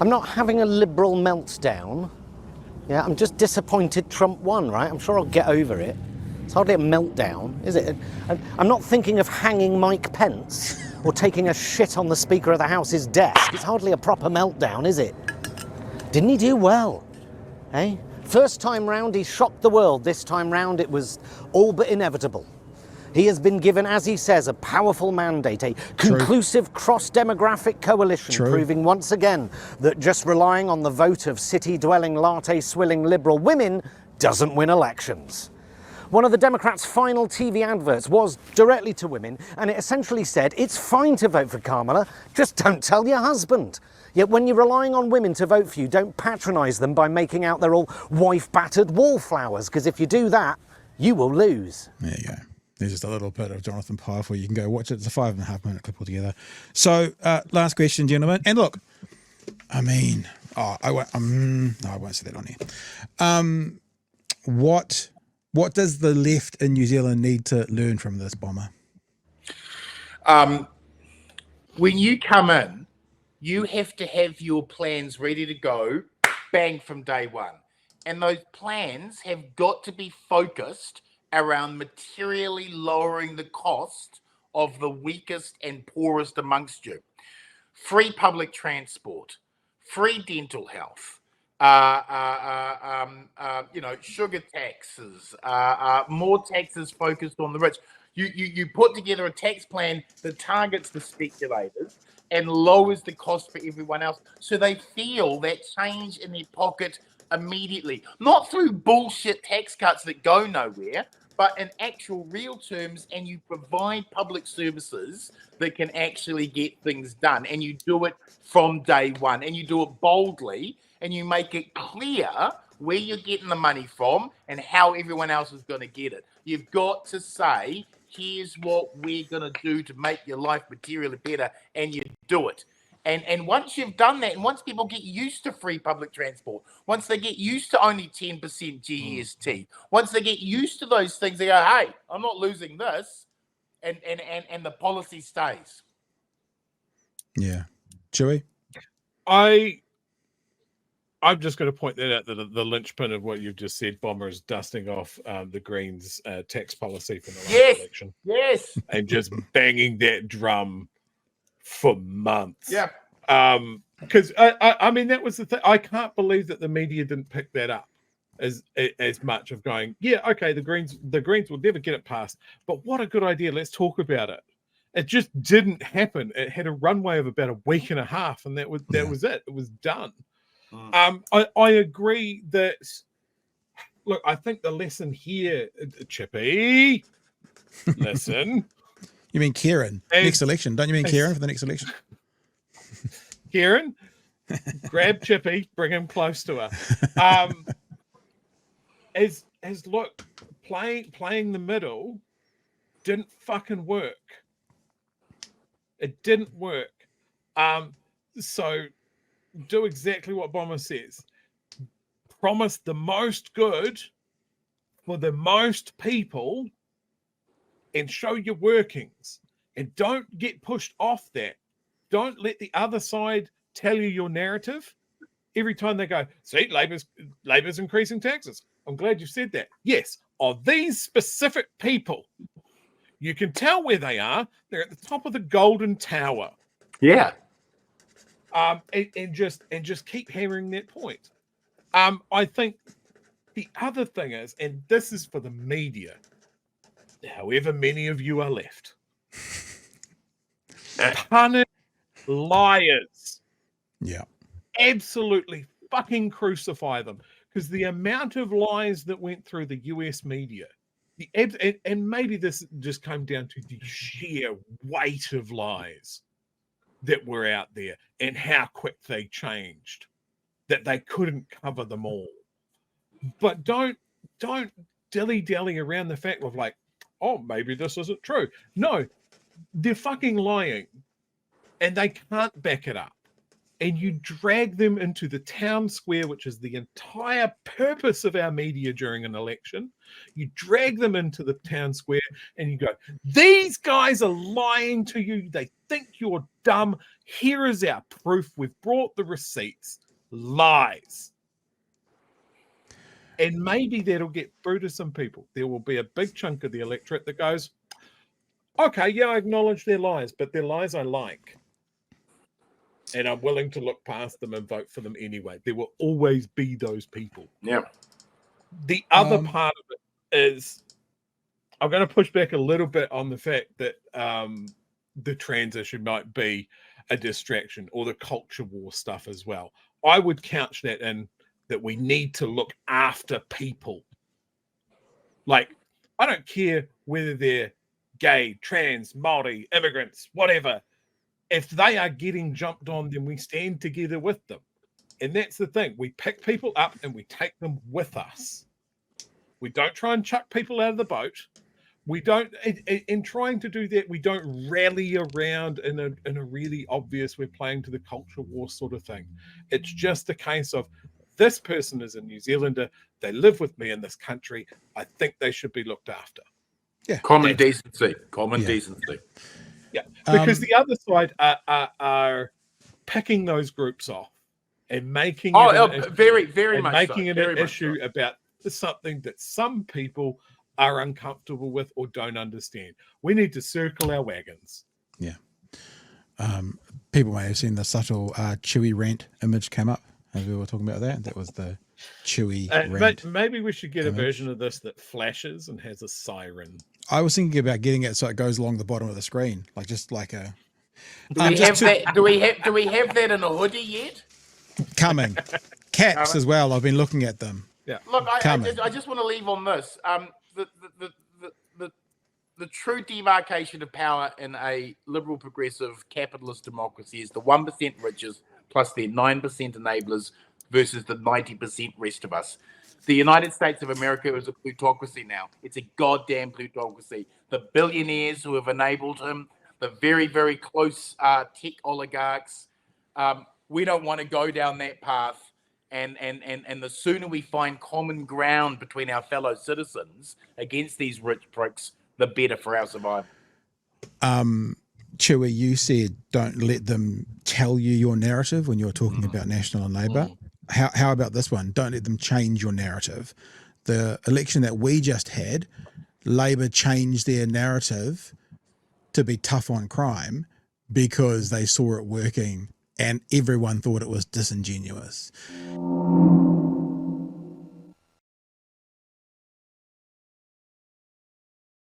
I'm not having a liberal meltdown. Yeah, I'm just disappointed Trump won, right? I'm sure I'll get over it. It's hardly a meltdown, is it? I'm not thinking of hanging Mike Pence or taking a shit on the Speaker of the House's desk. It's hardly a proper meltdown, is it? Didn't he do well? Eh? First time round, he shocked the world. This time round, it was all but inevitable. He has been given, as he says, a powerful mandate, a conclusive cross-demographic coalition, proving once again that just relying on the vote of city-dwelling, latte-swilling liberal women doesn't win elections. One of the Democrats' final TV adverts was directly to women, and it essentially said, it's fine to vote for Kamala, just don't tell your husband. Yet when you're relying on women to vote for you, don't patronise them by making out they're all wife-battered wallflowers, because if you do that, you will lose. There you go. There's just a little bit of Jonathan Pye for you can go watch it. It's a 5.5 minute clip altogether. So, last question, gentlemen. And look, I mean, I won't say that on here. What does the left in New Zealand need to learn from this, Bomber? When you come in, you have to have your plans ready to go, bang, from day one. And those plans have got to be focused around materially lowering the cost of the weakest and poorest amongst you. Free public transport, free dental health, sugar taxes, more taxes focused on the rich. You put together a tax plan that targets the speculators and lowers the cost for everyone else, so they feel that change in their pocket immediately, not through bullshit tax cuts that go nowhere, but in actual real terms, and you provide public services that can actually get things done, and you do it from day one, and you do it boldly, and you make it clear where you're getting the money from and how everyone else is going to get it. You've got to say, here's what we're going to do to make your life materially better, and you do it. And once you've done that, and once people get used to free public transport, once they get used to only 10% GST, once they get used to those things, they go, hey, I'm not losing this, and the policy stays. Yeah. Chewy? I'm just going to point that out, that the linchpin of what you've just said, Bomber, is dusting off the Greens' tax policy from the last election. Yes. And just banging that drum for months. Yeah. Because I mean, that was the thing. I can't believe that the media didn't pick that up as much of going, yeah, okay, the Greens will never get it passed, but what a good idea. Let's talk about it. It just didn't happen. It had a runway of about a week and a half, and that was it. It was done. I agree that, look, I think the lesson here, Chippy, listen. You mean Kieran? Next election. Don't you mean Kieran for the next election? Kieran, grab Chippy, bring him close to her. Look, playing the middle didn't fucking work. It didn't work. So do exactly what Bomber says. Promise the most good for the most people and show your workings, and don't get pushed off that. Don't let the other side tell you your narrative every time they go, see, Labor's increasing taxes. I'm glad you said that. Yes, of these specific people, you can tell where they are. They're at the top of the golden tower. Yeah. And just keep hammering that point. I think the other thing is, and this is for the media, however many of you are left, punish liars. Yeah. Absolutely fucking crucify them. Because the amount of lies that went through the US media, and maybe this just came down to the sheer weight of lies that were out there and how quick they changed, that they couldn't cover them all. But don't dilly-dally around the fact of like, oh, maybe this isn't true. No, they're fucking lying, and they can't back it up. and you drag them into the town square, which is the entire purpose of our media during an election. You drag them into the town square and you go, these guys are lying to you. They think you're dumb. Here is our proof. We've brought the receipts. Lies. And maybe that'll get through to some people. There will be a big chunk of the electorate that goes, okay, yeah, I acknowledge their lies, but their lies I like. And I'm willing to look past them and vote for them anyway. There will always be those people. Yeah. The other part of it is, I'm going to push back a little bit on the fact that the trans issue might be a distraction, or the culture war stuff as well. I would couch that in that we need to look after people. Like, I don't care whether they're gay, trans, Maori, immigrants, whatever. If they are getting jumped on, then we stand together with them. And that's the thing. We pick people up and we take them with us. We don't try and chuck people out of the boat. We don't, in trying to do that, we don't rally around in a really obvious, we're playing to the culture war sort of thing. It's just a case of, this person is a New Zealander. They live with me in this country. I think they should be looked after. Yeah. Common decency. Common decency. Yeah, because the other side are picking those groups off and making very much making it an much issue about something that some people are uncomfortable with or don't understand. We need to circle our wagons. Yeah. People may have seen the subtle Chewy rant image come up as we were talking about that. That was the Chewy rant. Maybe we should get image. A version of this that flashes and has a siren. I was thinking about getting it so it goes along the bottom of the screen, like just like a. Do we have that? Do we have that in a hoodie yet? Coming, caps as well. I've been looking at them. Yeah. Look, I just want to leave on this. The true demarcation of power in a liberal, progressive, capitalist democracy is the 1% richest plus their 9% enablers versus the 90% rest of us. The United States of America is a plutocracy now. It's a goddamn plutocracy. The billionaires who have enabled him, the very, very close tech oligarchs. We don't want to go down that path. And the sooner we find common ground between our fellow citizens against these rich pricks, the better for our survival. Chewy, you said don't let them tell you your narrative when you're talking about National and Labour. How about this one? Don't let them change your narrative. The election that we just had, Labour changed their narrative to be tough on crime because they saw it working and everyone thought it was disingenuous.